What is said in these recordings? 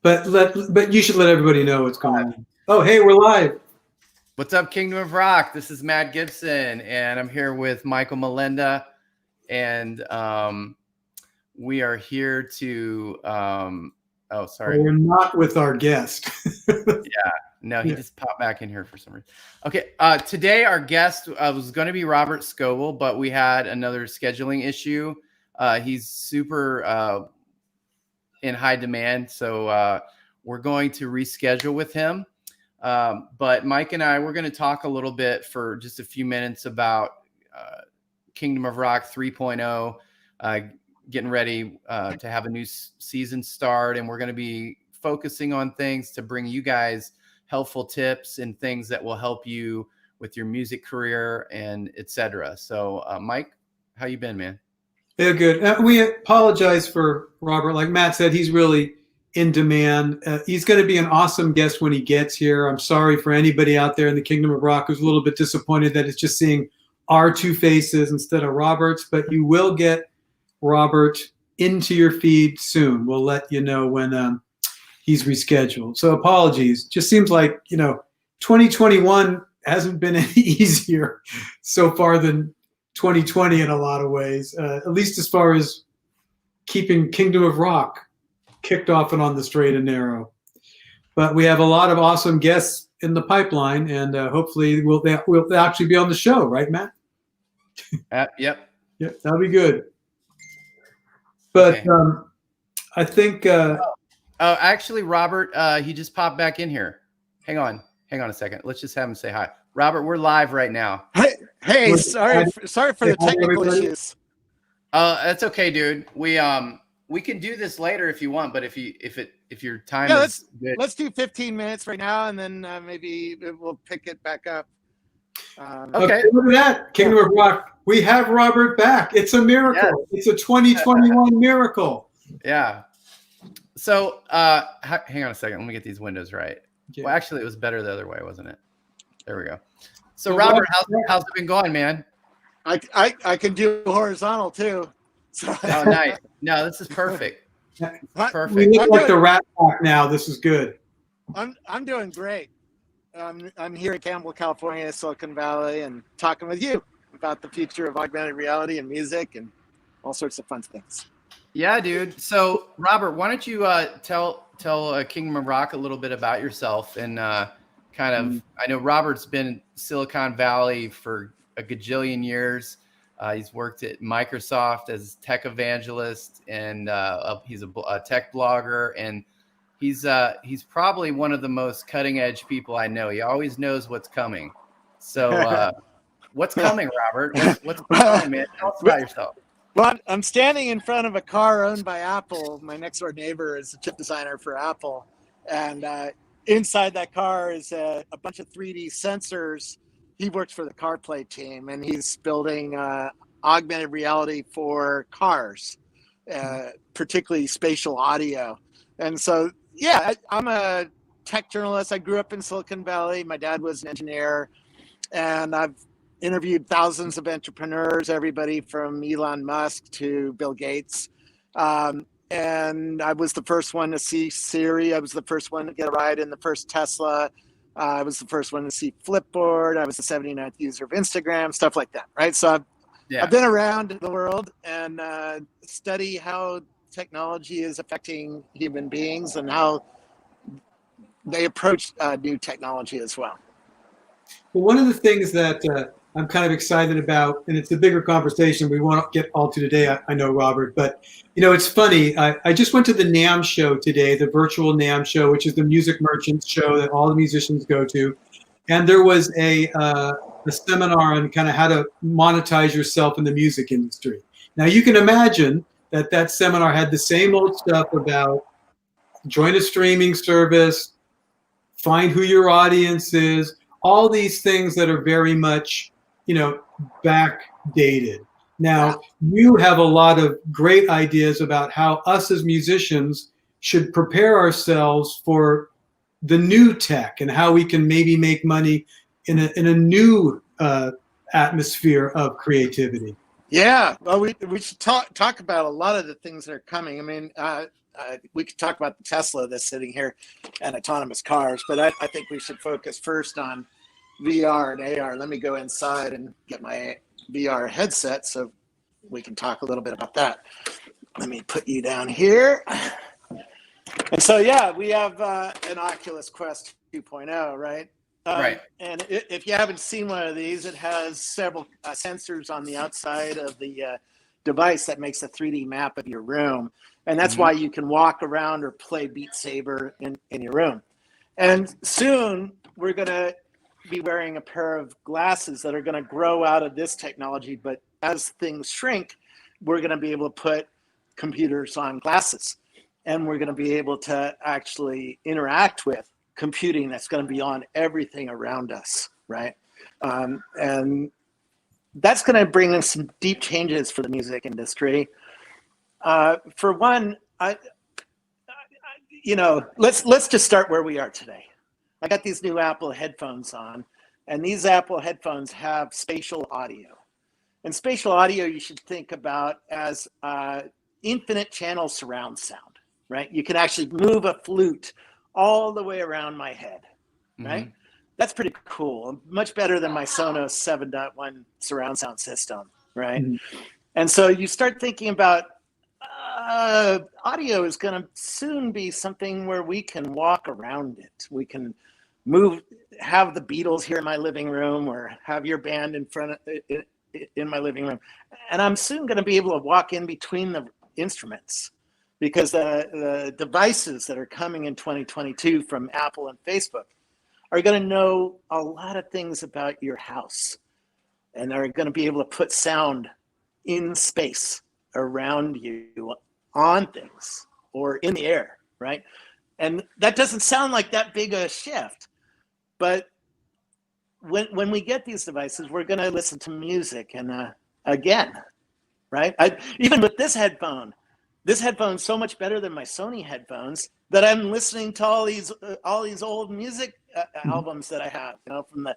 But you should let everybody know what's going on. Oh, hey, we're live. What's up, Kingdom of Rock? This is Matt Gibson, and I'm here with Michael Melinda, and we are here to. Oh, sorry. We're not with our guest. Yeah, no, he just popped back in here for some reason. Okay, today our guest was going to be Robert Scoble, but we had another scheduling issue. He's super in high demand, so we're going to reschedule with him. But Mike and I, we're going to talk a little bit for just a few minutes about Kingdom of Rock 3.0, getting ready to have a new season start. And we're going to be focusing on things to bring you guys helpful tips and things that will help you with your music career and etc. So Mike, how you been, man? Yeah, good. We apologize for Robert. Like Matt said, he's really in demand. He's going to be an awesome guest when he gets here. I'm sorry for anybody out there in the Kingdom of Rock who's a little bit disappointed that it's just seeing our two faces instead of Robert's, but you will get Robert into your feed soon. We'll let you know when he's rescheduled. So apologies. Just seems like, 2021 hasn't been any easier so far than 2020 in a lot of ways, at least as far as keeping Kingdom of Rock kicked off and on the straight and narrow. But we have a lot of awesome guests in the pipeline, and hopefully we'll actually be on the show, right, Matt? Yep. Yep, that'll be good. But okay. I think... actually, Robert, he just popped back in here. Hang on a second. Let's just have him say hi. Robert, we're live right now. Hey, sorry for the technical issues. That's okay, dude. We can do this later if you want, but if your time is good. Let's do 15 minutes right now, and then maybe we'll pick it back up. Okay. Look at that, Kingdom of Rock. We have Robert back. It's a miracle. Yes. It's a 2021 miracle. Yeah. So hang on a second. Let me get these windows right. Yeah. Well, actually, it was better the other way, wasn't it? There we go. So Robert, how's it been going, man? I can do horizontal too. So. Oh, nice. No, this is perfect. Perfect. We look like the Rat Pack now. This is good. I'm doing great. I'm here in Campbell, California, Silicon Valley, and talking with you about the future of augmented reality and music and all sorts of fun things. Yeah, dude. So, Robert, why don't you tell Kingdom of Rock a little bit about yourself and kind of, I know Robert's been in Silicon Valley for a gajillion years. He's worked at Microsoft as tech evangelist, and he's a tech blogger, and he's probably one of the most cutting edge people I know. He always knows what's coming. So what's coming, Robert? What's going on, man? Tell us about yourself. Well, I'm standing in front of a car owned by Apple. My next door neighbor is a chip designer for Apple. And inside that car is a bunch of 3D sensors. He works for the CarPlay team, and he's building augmented reality for cars, particularly spatial audio. And so, yeah, I'm a tech journalist. I grew up in Silicon Valley. My dad was an engineer, and I've interviewed thousands of entrepreneurs, everybody from Elon Musk to Bill Gates. And I was the first one to see Siri. I was the first one to get a ride in the first Tesla. I was the first one to see Flipboard. I was the 79th user of Instagram, stuff like that, right? So I've been around the world and study how technology is affecting human beings and how they approach new technology as well. Well, one of the things that I'm kind of excited about, and it's a bigger conversation we won't get all to today, I know, Robert, but, it's funny. I just went to the NAMM show today, the virtual NAMM show, which is the music merchants show that all the musicians go to. And there was a seminar on kind of how to monetize yourself in the music industry. Now, you can imagine that seminar had the same old stuff about join a streaming service, find who your audience is, all these things that are very much, backdated. Now, you have a lot of great ideas about how us as musicians should prepare ourselves for the new tech and how we can maybe make money in a new atmosphere of creativity. Yeah, well, we should talk about a lot of the things that are coming. I mean, we could talk about the Tesla that's sitting here and autonomous cars, but I think we should focus first on VR and AR. Let me go inside and get my VR headset so we can talk a little bit about that. Let me put you down here. And so, yeah, we have an Oculus Quest 2.0, right? Right. And if you haven't seen one of these, it has several sensors on the outside of the device that makes a 3D map of your room. And that's why you can walk around or play Beat Saber in your room. And soon we're going to be wearing a pair of glasses that are going to grow out of this technology. But as things shrink, we're going to be able to put computers on glasses. And we're going to be able to actually interact with computing that's going to be on everything around us, right? And that's going to bring in some deep changes for the music industry. For one, let's just start where we are today. I got these new Apple headphones on, and these Apple headphones have spatial audio. And spatial audio you should think about as infinite channel surround sound, right? You can actually move a flute all the way around my head, right? That's pretty cool. Much better than my Sonos 7.1 surround sound system, right? And so you start thinking about audio is going to soon be something where we can walk around it. We can have the Beatles here in my living room, or have your band in my living room. And I'm soon going to be able to walk in between the instruments, because the devices that are coming in 2022 from Apple and Facebook are going to know a lot of things about your house, and are going to be able to put sound in space around you, on things, or in the air, right? And that doesn't sound like that big a shift, but when we get these devices, we're going to listen to music, and again, right? Even with this headphone's so much better than my Sony headphones that I'm listening to all these old music albums that I have, from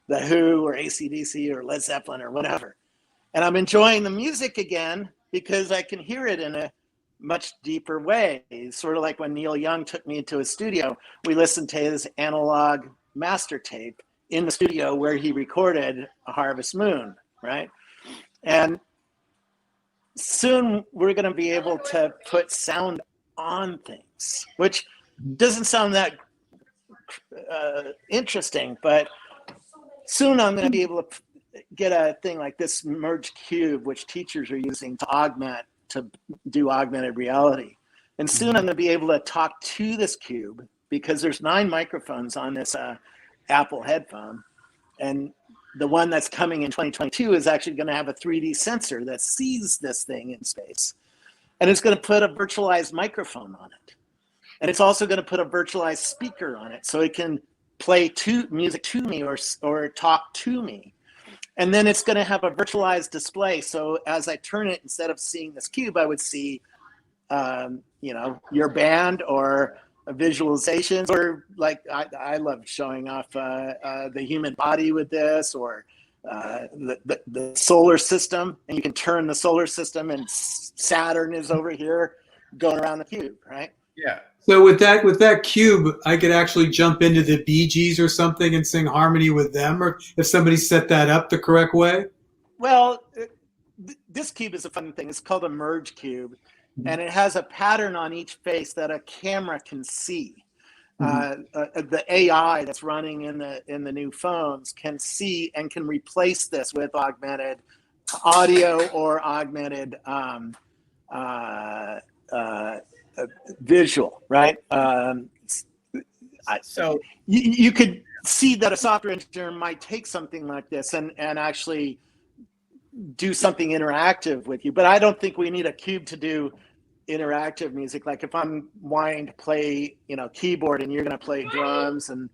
the Who or AC/DC or Led Zeppelin or whatever. And I'm enjoying the music again because I can hear it in a much deeper way. It's sort of like when Neil Young took me into his studio. We listened to his analog master tape in the studio where he recorded A Harvest Moon, right? And soon we're going to be able to put sound on things, which doesn't sound that interesting, but soon I'm going to be able to get a thing like this merged cube, which teachers are using to do augmented reality. And soon I'm going to be able to talk to this cube, because there's 9 microphones on this Apple headphone. And the one that's coming in 2022 is actually going to have a 3D sensor that sees this thing in space. And it's going to put a virtualized microphone on it. And it's also going to put a virtualized speaker on it, so it can play music to me or talk to me. And then it's going to have a virtualized display. So as I turn it, instead of seeing this cube, I would see, your band, or visualizations, or like I love showing off the human body with this, or the solar system. And you can turn the solar system, and Saturn is over here going around the cube, right? Yeah. So with that cube, I could actually jump into the Bee Gees or something and sing harmony with them, or if somebody set that up the correct way? Well, this cube is a fun thing. It's called a merge cube, and it has a pattern on each face that a camera can see. The AI that's running in the new phones can see and can replace this with augmented audio or augmented visual, right? So you could see that a software engineer might take something like this and actually do something interactive with you. But I don't think we need a cube to do interactive music. Like if I'm wanting to play, keyboard, and you're going to play drums, and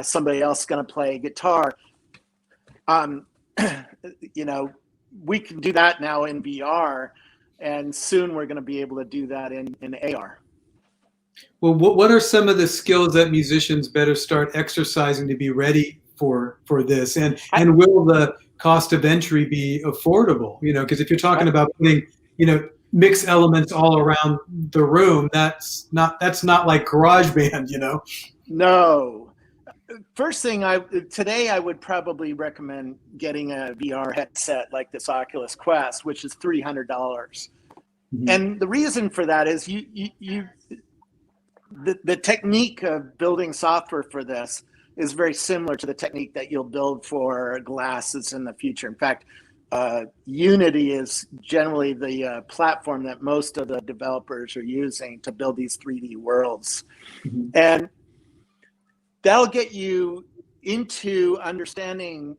somebody else is going to play guitar, we can do that now in VR. And soon we're going to be able to do that in AR. Well, what are some of the skills that musicians better start exercising to be ready for this? And will the cost of entry be affordable? Because if you're talking about putting, mix elements all around the room. That's not like GarageBand, you know. No. First thing, today I would probably recommend getting a VR headset like this Oculus Quest, which is $300. Mm-hmm. And the reason for that is the technique of building software for this is very similar to the technique that you'll build for glasses in the future. In fact, Unity is generally the platform that most of the developers are using to build these 3D worlds. Mm-hmm. And that'll get you into understanding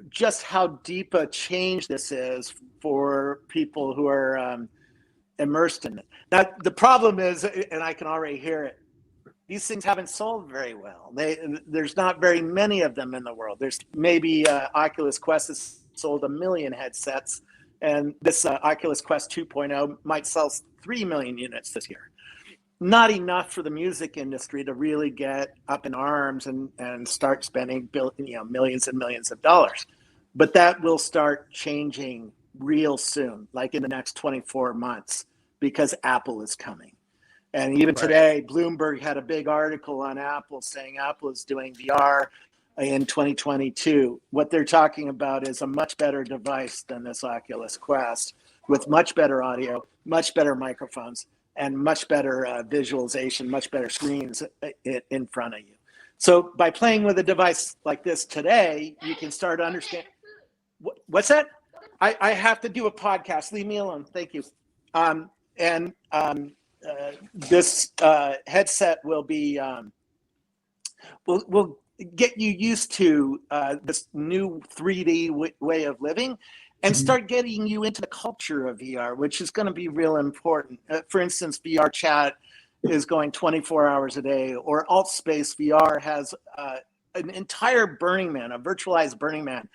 just how deep a change this is for people who are immersed in it. Now, the problem is, and I can already hear it, these things haven't sold very well. There's not very many of them in the world. There's maybe Oculus Quest has sold 1 million headsets, and this Oculus Quest 2.0 might sell 3 million units this year. Not enough for the music industry to really get up in arms and start spending millions and millions of dollars. But that will start changing real soon, like in the next 24 months, because Apple is coming. And even today, Bloomberg had a big article on Apple saying Apple is doing VR in 2022. What they're talking about is a much better device than this Oculus Quest, with much better audio, much better microphones, and much better visualization, much better screens in front of you. So by playing with a device like this today, you can start to understand. What's that? I have to do a podcast. Leave me alone. Thank you. This headset will be will get you used to this new 3D way of living, and start getting you into the culture of VR, which is going to be real important. For instance, VR chat is going 24 hours a day, or AltSpace VR has an entire Burning Man, a virtualized Burning Man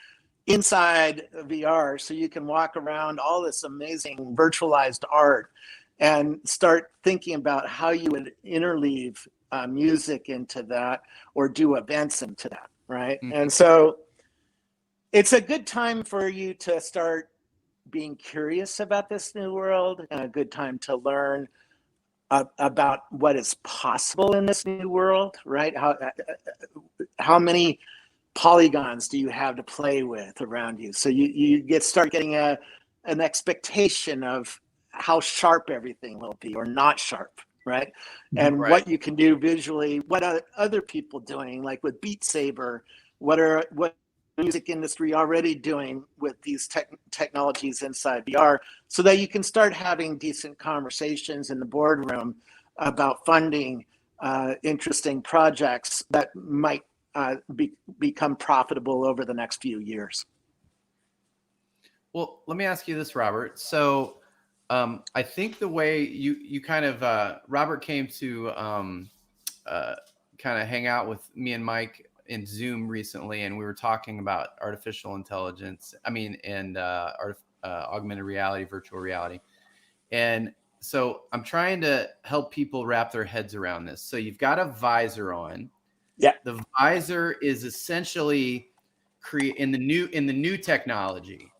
inside VR, so you can walk around all this amazing virtualized art and start thinking about how you would interleave music into that or do events into that, right? Mm-hmm. And so it's a good time for you to start being curious about this new world, and a good time to learn about what is possible in this new world, right? How many polygons do you have to play with around you? So you start getting an expectation of how sharp everything will be or not sharp, right? And what you can do visually, what are other people doing, like with Beat Saber, what music industry already doing with these technologies inside VR, so that you can start having decent conversations in the boardroom about funding interesting projects that might become profitable over the next few years. Well, let me ask you this, Robert. So I think the way you kind of, Robert came to kind of hang out with me and Mike in Zoom recently, and we were talking about artificial intelligence, and augmented reality, virtual reality. And so I'm trying to help people wrap their heads around this. So you've got a visor on. Yeah. The visor is essentially in the new technology.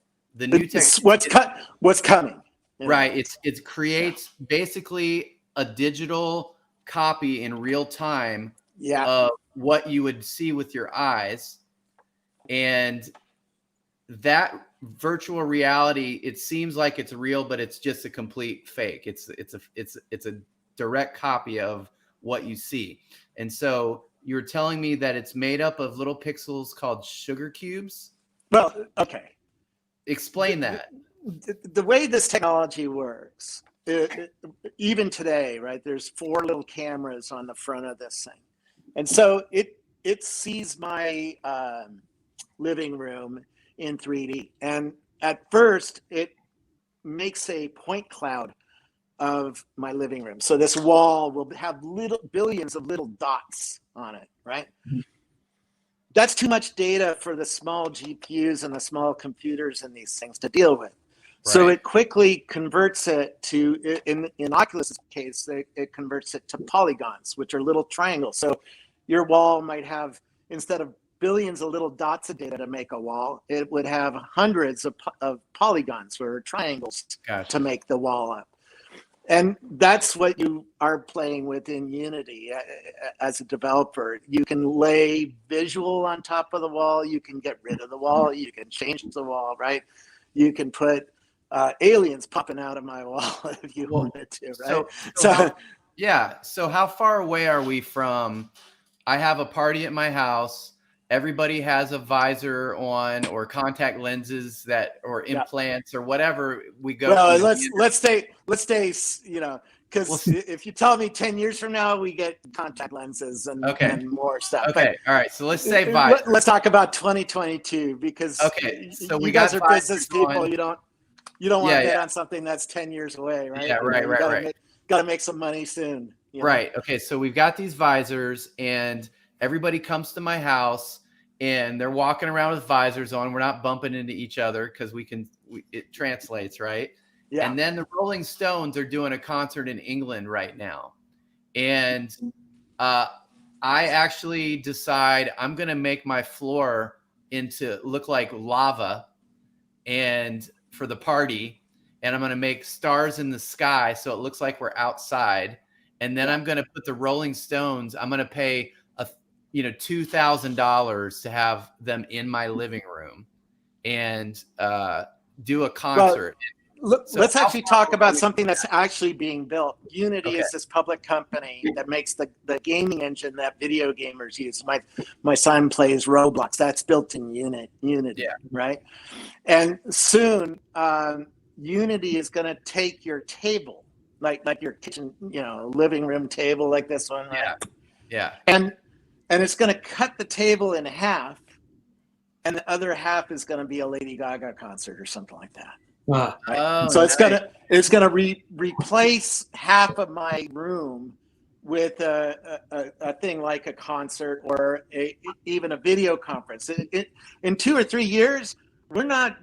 What's coming. Right. It creates basically a digital copy in real time of what you would see with your eyes. And that virtual reality, it seems like it's real, but it's just a complete fake. It's a direct copy of what you see. And so you're telling me that it's made up of little pixels called sugar cubes? Well, okay. Explain that. The way this technology works, even today, right, there's 4 little cameras on the front of this thing. And so it sees my living room in 3D. And at first, it makes a point cloud of my living room. So this wall will have billions of little dots on it, right? Mm-hmm. That's too much data for the small GPUs and the small computers and these things to deal with. Right. So it quickly converts it to, in Oculus's case, it converts it to polygons, which are little triangles. So your wall might have, instead of billions of little dots of data to make a wall. It would have hundreds of polygons or triangles to make the wall up. And that's what you are playing with in Unity as a developer. You can lay visual on top of the wall. You can get rid of the wall. You can change the wall, right? You can put aliens popping out of my wall if you wanted to, right? So how far away are we from, I have a party at my house, everybody has a visor on or contact lenses or implants or whatever we go. Well, let's stay, you know, because if you tell me 10 years from now, we get contact lenses and more stuff. Okay. All right. So let's say visor. Let's talk about 2022 because so you guys are business people. You don't want to bet on something that's 10 years away, right? Yeah, right. Got to make some money soon. Right. Okay. So we've got these visors and everybody comes to my house and they're walking around with visors on. We're not bumping into each other because it translates, right? Yeah. And then the Rolling Stones are doing a concert in England right now. And I actually decide I'm going to make my floor look like lava and for the party. And I'm going to make stars in the sky so it looks like we're outside. And then I'm going to put the Rolling Stones, I'm going to pay $2,000 to have them in my living room and do a concert. Well, let's actually talk about something that's actually being built. Unity is this public company that makes the gaming engine that video gamers use. My son plays Roblox. That's built in Unity, right? And soon, Unity is going to take your table, like your kitchen, living room table, like this one, right? Yeah. And it's going to cut the table in half, and the other half is going to be a Lady Gaga concert or something like that. Wow. Right? Oh, so it's nice. gonna replace half of my room with a thing like a concert or even a video conference. In 2 or 3 years, we're not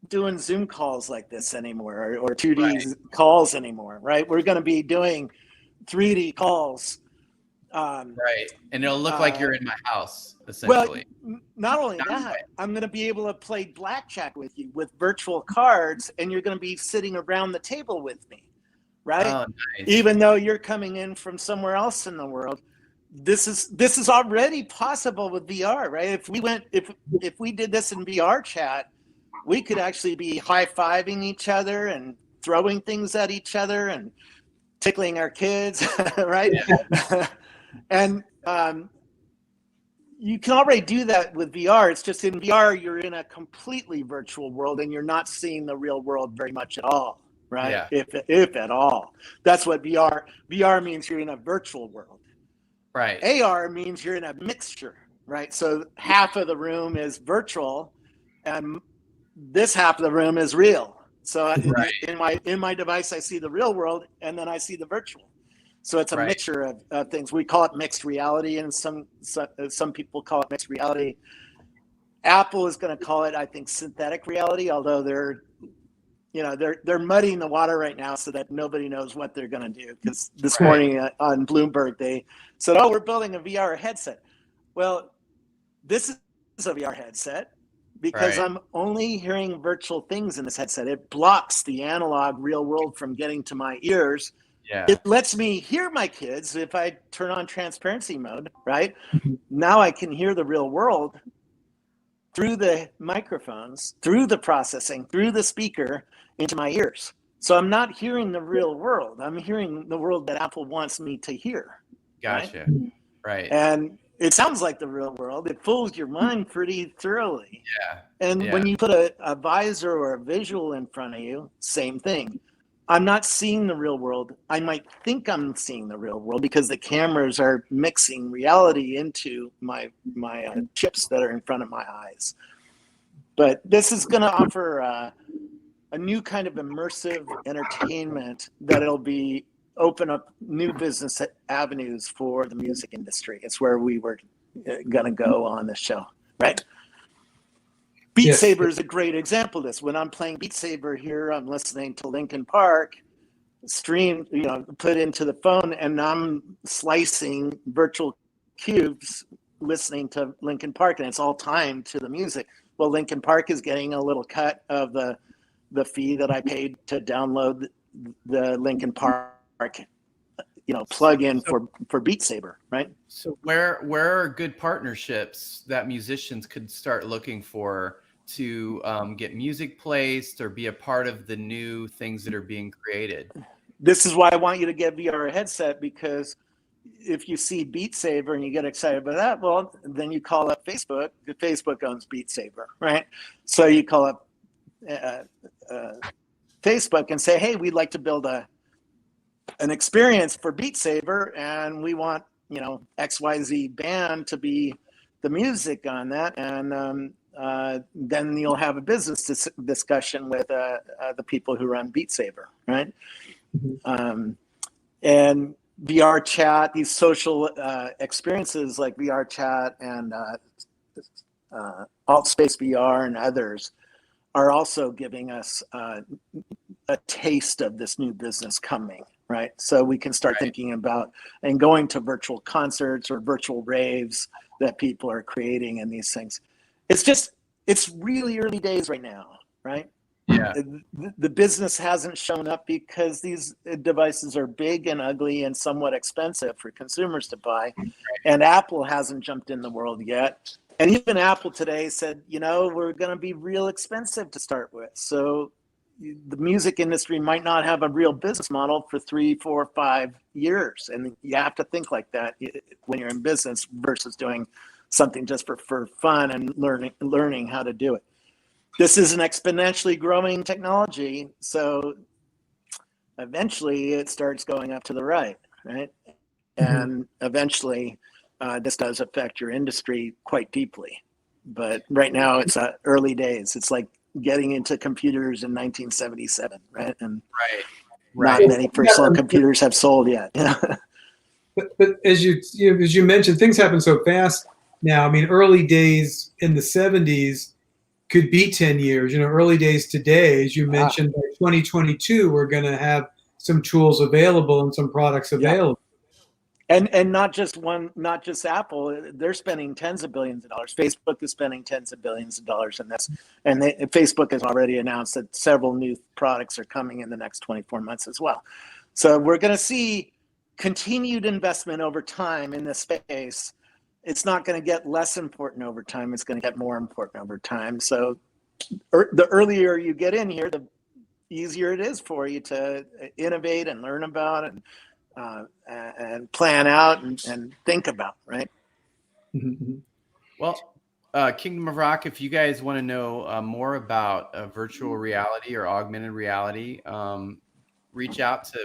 doing Zoom calls like this anymore or 2D calls anymore, right? We're going to be doing 3D calls. Right. And it'll look like you're in my house, essentially. Well, not only that, I'm going to be able to play blackjack with you with virtual cards, and you're going to be sitting around the table with me, right? Oh, nice. Even though you're coming in from somewhere else in the world. This is already possible with VR, right? If we did this in VR chat, we could actually be high-fiving each other and throwing things at each other and tickling our kids, right? Yeah. And you can already do that with VR. It's just in VR, you're in a completely virtual world and you're not seeing the real world very much at all, right? Yeah. If at all. That's what VR means. You're in a virtual world. Right. AR means you're in a mixture, right? So half of the room is virtual and this half of the room is real. So in my device, I see the real world and then I see the virtual. So it's a mixture of things. We call it mixed reality, and some people call it mixed reality. Apple is going to call it, I think, synthetic reality, although they're muddying the water right now so that nobody knows what they're going to do. Because this morning on Bloomberg, they said, "Oh, we're building a VR headset." Well, this is a VR headset because I'm only hearing virtual things in this headset. It blocks the analog real world from getting to my ears. Yeah. It lets me hear my kids if I turn on transparency mode, right? Now I can hear the real world through the microphones, through the processing, through the speaker into my ears. So I'm not hearing the real world. I'm hearing the world that Apple wants me to hear. Gotcha. Right. And it sounds like the real world. It fools your mind pretty thoroughly. Yeah. And when you put a visor or a visual in front of you, same thing. I'm not seeing the real world. I might think I'm seeing the real world because the cameras are mixing reality into my chips that are in front of my eyes. But this is going to offer a new kind of immersive entertainment that it'll be open up new business avenues for the music industry. It's where we were going to go on this show, right? Beat Saber is a great example of this. When I'm playing Beat Saber here, I'm listening to Linkin Park, put into the phone, and I'm slicing virtual cubes listening to Linkin Park, and it's all timed to the music. Well, Linkin Park is getting a little cut of the fee that I paid to download the Linkin Park, plug-in for Beat Saber, right? So where are good partnerships that musicians could start looking for to get music placed or be a part of the new things that are being created? This is why I want you to get VR headset, because if you see Beat Saber and you get excited about that, well, then you call up Facebook. Facebook owns Beat Saber, right? So you call up Facebook and say, hey, we'd like to build an experience for Beat Saber, and we want XYZ band to be the music on that, and then you'll have a business discussion with the people who run Beat Saber, right? And VR chat, these social experiences like VR chat and AltSpace VR and others are also giving us a taste of this new business coming, right? So we can start thinking about and going to virtual concerts or virtual raves that people are creating and these things. It's really early days right now, right? Yeah. The business hasn't shown up because these devices are big and ugly and somewhat expensive for consumers to buy. And Apple hasn't jumped in the world yet. And even Apple today said, we're going to be real expensive to start with. So the music industry might not have a real business model for 3, 4, 5 years. And you have to think like that when you're in business versus doing something just for fun and learning how to do it. This is an exponentially growing technology, so eventually it starts going up to the right? And eventually this does affect your industry quite deeply. But right now it's early days. It's like getting into computers in 1977, right? And not many personal computers have sold yet. But as you mentioned, things happen so fast now. I mean, early days in the 70s could be 10 years. Early days today, as you mentioned, by 2022, we're going to have some tools available and some products available. And not just Apple. They're spending tens of billions of dollars. Facebook is spending tens of billions of dollars in this. And Facebook has already announced that several new products are coming in the next 24 months as well. So we're going to see continued investment over time in this space. It's not going to get less important over time. It's going to get more important over time. So the earlier you get in here, the easier it is for you to innovate and learn about and plan out and think about, right? Well, Kingdom of Rock, if you guys want to know more about virtual reality or augmented reality, reach out to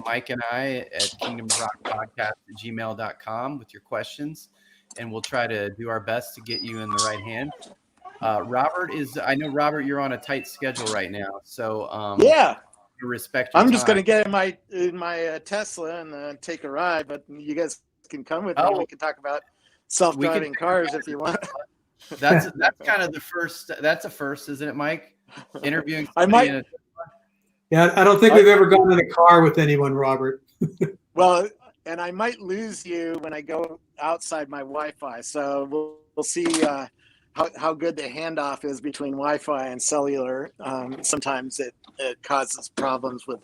Mike and I at kingdomofrockpodcast@gmail.com with your questions, and we'll try to do our best to get you in the right hand. Robert I know Robert, you're on a tight schedule right now, so respect your I'm just time. going to get in my Tesla and take a ride, but you guys can come with me. We can talk about self-driving cars if you want. That's kind of the first. That's a first, isn't it, Mike? Interviewing. Yeah, I don't think we've ever gone in a car with anyone, Robert. Well, and I might lose you when I go outside my Wi-Fi. So we'll see how good the handoff is between Wi-Fi and cellular. Sometimes it causes problems with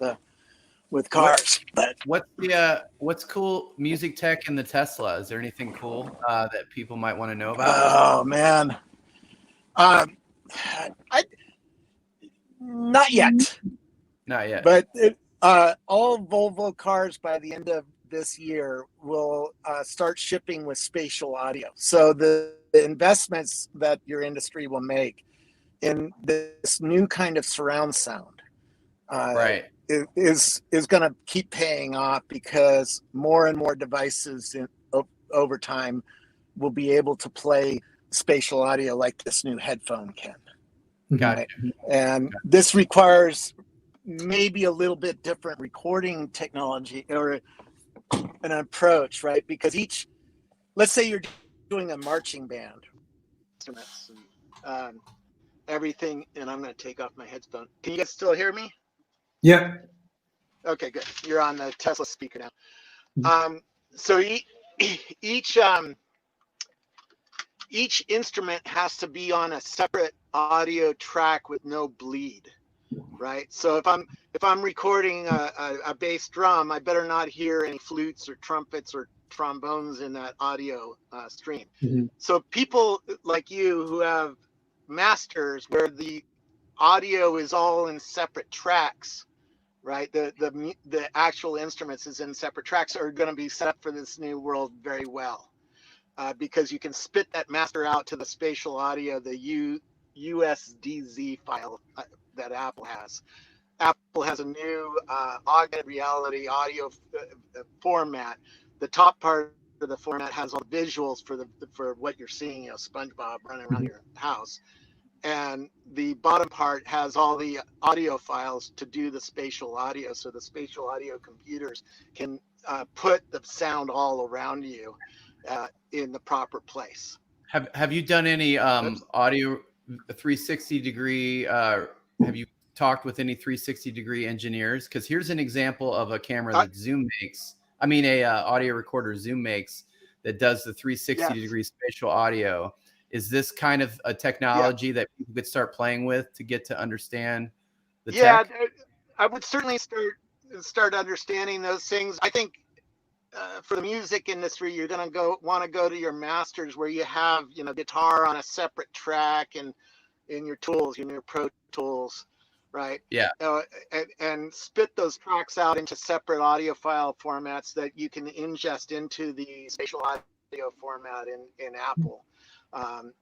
cars. But what's cool music tech in the Tesla? Is there anything cool that people might want to know about? Oh man, not yet. Not yet. But all Volvo cars by the end of this year will start shipping with spatial audio. So the investments that your industry will make in this new kind of surround sound is going to keep paying off, because more and more devices over time will be able to play spatial audio like this new headphone can. Got it. And this requires maybe a little bit different recording technology or an approach, right? Because let's say you're doing a marching band, instruments and everything, and I'm going to take off my headphone. Can you guys still hear me? Yeah. Okay, good. You're on the Tesla speaker now. So each each instrument has to be on a separate audio track with no bleed, right? So if I'm recording a bass drum, I better not hear any flutes or trumpets or trombones in that audio stream. Mhm. So people like you who have masters where the audio is all in separate tracks, right? The actual instruments is in separate tracks are going to be set up for this new world very well, because you can spit that master out to the spatial audio, the USDZ file that Apple has. Apple has a new augmented reality audio format. The top part of the format has all the visuals for what you're seeing, SpongeBob running around your house. And the bottom part has all the audio files to do the spatial audio. So the spatial audio computers can put the sound all around you in the proper place. Have you done any audio 360 degree? Have you talked with any 360 degree engineers? Because here's an example of a camera that Zoom makes. I mean, a audio recorder Zoom makes that does the 360 degree spatial audio. Is this kind of a technology that people could start playing with to get to understand the tech? I would certainly start understanding those things. I think for the music industry, you're going to want to go to your masters where you have, guitar on a separate track and in your tools, in your Pro Tools, right? Yeah. And spit those tracks out into separate audio file formats that you can ingest into the spatial audio format in Apple.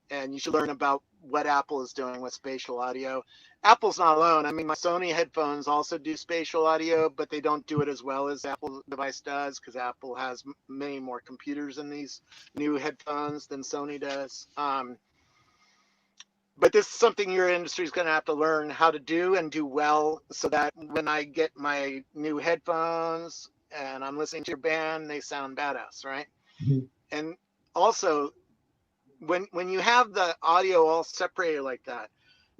And you should learn about what Apple is doing with spatial audio. Apple's not alone. I mean, my Sony headphones also do spatial audio, but they don't do it as well as Apple device does because Apple has many more computers in these new headphones than Sony does. But this is something your industry is going to have to learn how to do and do well so that when I get my new headphones and I'm listening to your band, they sound badass, right? Mm-hmm. And also, when you have the audio all separated like that,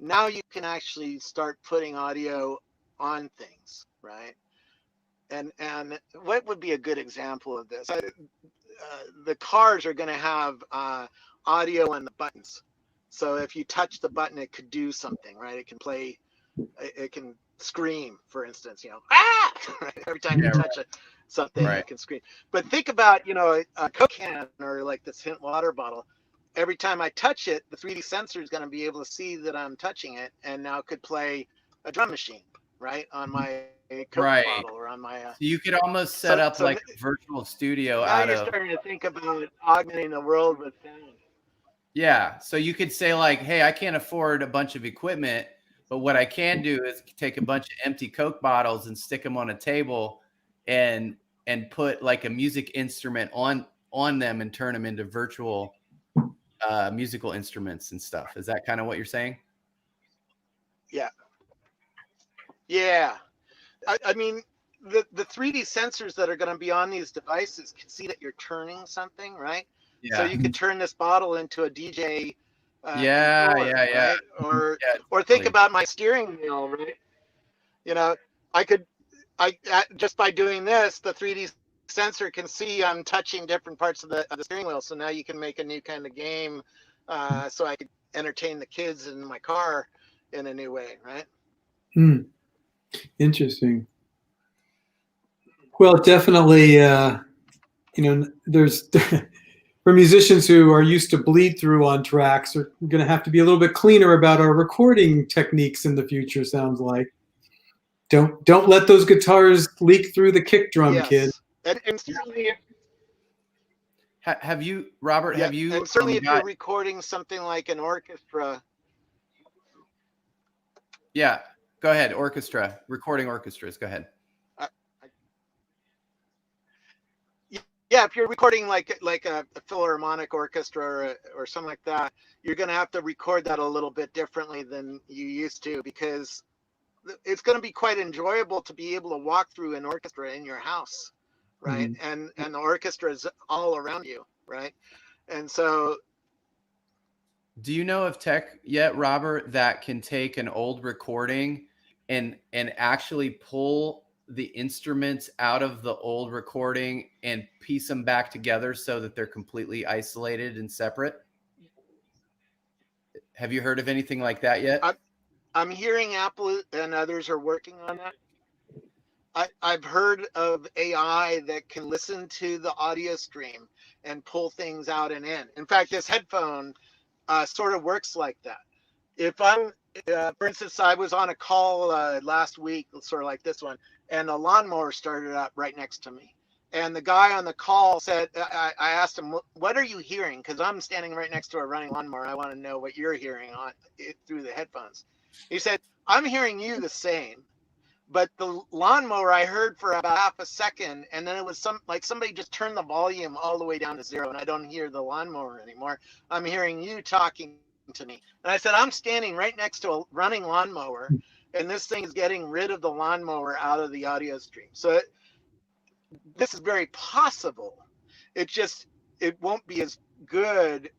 now you can actually start putting audio on things, right? And what would be a good example of this? The cars are going to have audio on the buttons. So if you touch the button, it could do something, right? It can play, it can scream, for instance, ah! Right? Every time you touch something, it can scream. But think about, a Coke can or like this Hint water bottle. Every time I touch it, the 3D sensor is going to be able to see that I'm touching it, and now it could play a drum machine, right, on my Coke bottle or on my. So you could almost set up like a virtual studio out of. Now you're starting to think about augmenting the world with sound. Yeah, so you could say like, hey, I can't afford a bunch of equipment, but what I can do is take a bunch of empty Coke bottles and stick them on a table, and put like a music instrument on them and turn them into virtual musical instruments and stuff. Is that kind of what you're saying? Yeah. I mean, the 3D sensors that are going to be on these devices can see that you're turning something, right? Yeah. So you could turn this bottle into a DJ. Right? Or think about my steering wheel, right? I just by doing this, the 3D sensor can see I'm touching different parts of the steering wheel. So now you can make a new kind of game, so I could entertain the kids in my car in a new way, right? Interesting. Well, definitely, there's for musicians who are used to bleed through on tracks, are going to have to be a little bit cleaner about our recording techniques in the future. Sounds like don't let those guitars leak through the kick drum, kid. And certainly, have you, Robert? Have you? And certainly, if you're recording something like an orchestra. Yeah, go ahead. Recording orchestras. Go ahead. Yeah, if you're recording like a philharmonic orchestra or something like that, you're going to have to record that a little bit differently than you used to, because it's going to be quite enjoyable to be able to walk through an orchestra in your house, right? Mm-hmm. And the orchestra is all around you, right? And so, do you know of tech yet, Robert, that can take an old recording and actually pull the instruments out of the old recording and piece them back together so that they're completely isolated and separate? Have you heard of anything like that yet? I'm hearing Apple and others are working on that. I've heard of AI that can listen to the audio stream and pull things out and in. In fact, this headphone sort of works like that. If I'm, for instance, I was on a call last week, sort of like this one, and a lawnmower started up right next to me. And the guy on the call said, I asked him, what are you hearing? Because I'm standing right next to a running lawnmower. I want to know what you're hearing on it through the headphones. He said, I'm hearing you the same. But the lawnmower I heard for about half a second, and then it was like somebody just turned the volume all the way down to 0, and I don't hear the lawnmower anymore. I'm hearing you talking to me. And I said, I'm standing right next to a running lawnmower, and this thing is getting rid of the lawnmower out of the audio stream. So this is very possible. It won't be as good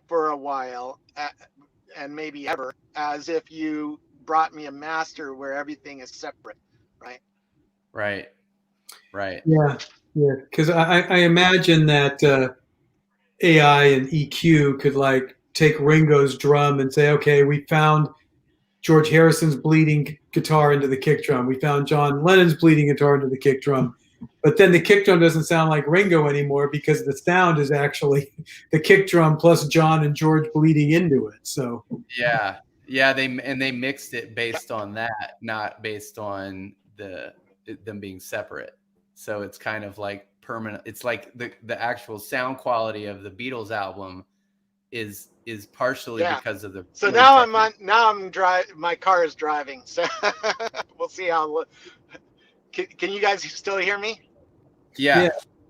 for a while, and maybe ever, as if you brought me a master where everything is separate, right? Right. Yeah. Because I imagine that AI and EQ could like take Ringo's drum and say, okay, we found George Harrison's bleeding guitar into the kick drum. We found John Lennon's bleeding guitar into the kick drum. But then the kick drum doesn't sound like Ringo anymore because the sound is actually the kick drum plus John and George bleeding into it. So yeah, they mixed it based on that, not based on them being separate. So it's kind of like permanent. It's like the actual sound quality of the Beatles album is partially because of the. So now I'm driving. My car is driving. So we'll see how. Can you guys still hear me? Yeah.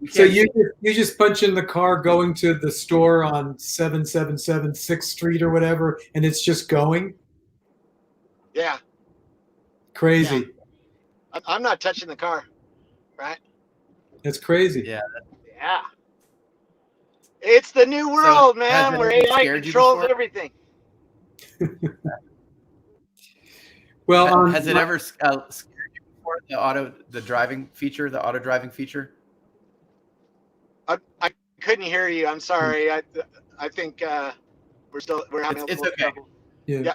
So you just punch in the car going to the store on 777 6th Street or whatever, and it's just going? Yeah. Crazy. Yeah. I'm not touching the car, right? That's crazy. Yeah. Yeah. It's the new world, man, where AI controls everything. Well, has it ever scared you before, the auto driving feature? I couldn't hear you. I'm sorry. I think we're having a little trouble. Yeah.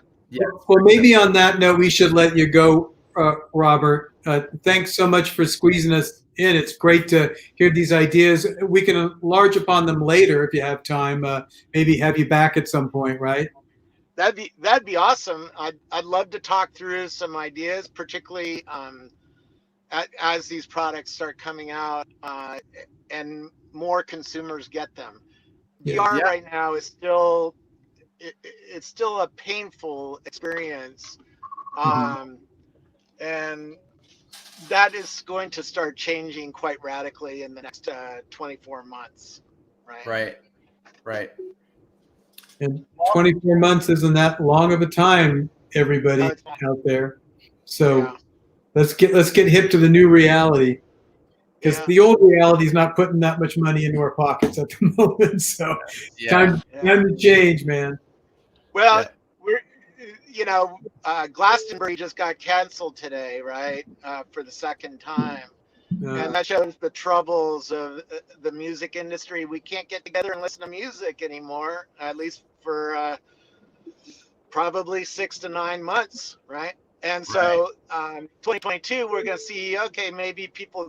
Well, maybe on that note, we should let you go, Robert. Thanks so much for squeezing us in. It's great to hear these ideas. We can enlarge upon them later if you have time. Maybe have you back at some point, right? That'd be awesome. I'd love to talk through some ideas, particularly as these products start coming out and more consumers get them. VR right now is still it's still a painful experience, and that is going to start changing quite radically in the next 24 months. Right. And 24 months isn't that long of a time, everybody out there. So let's get hip to the new reality, because the old reality is not putting that much money into our pockets at the moment. So time to change, man. Well, Glastonbury just got canceled today, right? For the second time. And that shows the troubles of the music industry. We can't get together and listen to music anymore, at least for probably 6 to 9 months, right? And so 2022, we're going to see, okay, maybe people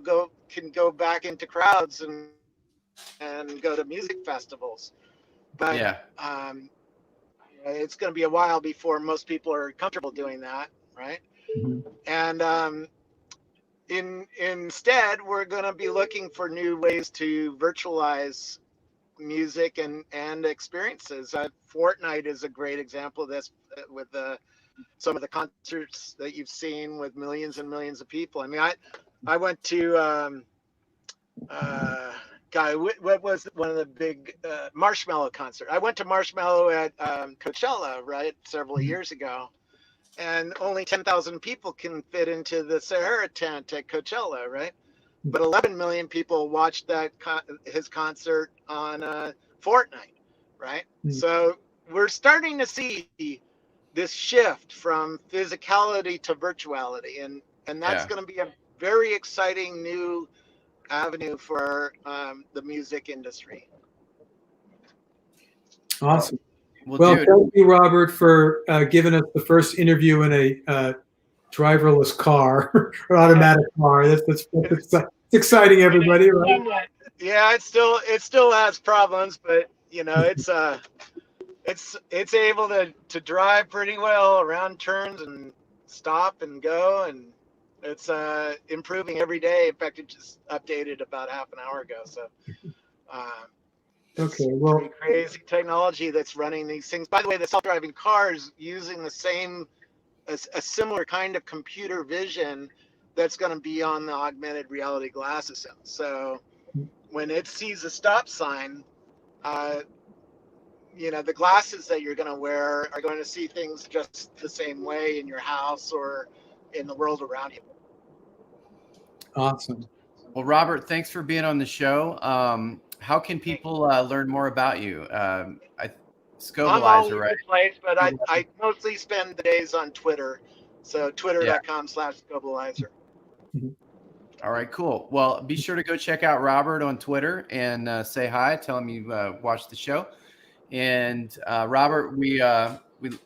can go back into crowds and go to music festivals. But it's going to be a while before most people are comfortable doing that, right? And instead, we're going to be looking for new ways to virtualize music and experiences. Fortnite is a great example of this with some of the concerts that you've seen with millions and millions of people. I mean, I went to what was one of the big Marshmello concert? I went to Marshmello at Coachella, right, several years ago, and only 10,000 people can fit into the Sahara tent at Coachella, right? But 11 million people watched his concert on Fortnite, right? So we're starting to see this shift from physicality to virtuality, and that's going to be a very exciting new avenue for the music industry. Awesome. Well, dude, thank you, Robert, for giving us the first interview in a driverless car or automatic car. That's exciting, everybody, right? Yeah, it still has problems, but you know, it's able to drive pretty well around turns and stop and go, and it's improving every day. In fact, it just updated about half an hour ago. So Okay, it's well, pretty crazy technology that's running these things. By the way, the self-driving car is using the same a similar kind of computer vision that's going to be on the augmented reality glasses. So when it sees a stop sign, you know, the glasses that you're going to wear are going to see things just the same way in your house or in the world around you. awesome. well, Robert, thanks for being on the show. How can people learn more about you? I'm all Scobleizer, over right? the place, but I mostly spend the days on Twitter. So Yeah. twitter.com/Scobleizer. All right, cool. Well, be sure to go check out Robert on Twitter and say hi. Tell him you watched the show. And Robert, we'd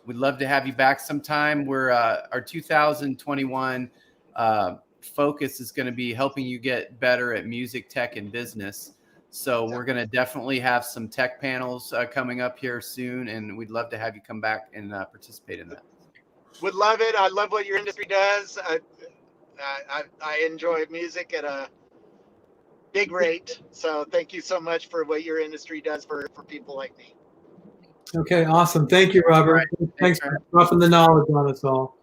love to have you back sometime. We're our 2021 focus is going to be helping you get better at music, tech, and business. So we're going to definitely have some tech panels coming up here soon, and we'd love to have you come back and participate in that. Would love it. I love what your industry does. I enjoy music at a big rate. So thank you so much for what your industry does for people like me. Okay, awesome. Thank you, Robert. Right. Thanks for dropping the knowledge on us all.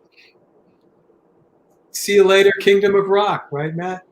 See you later, Kingdom of Rock, right, Matt?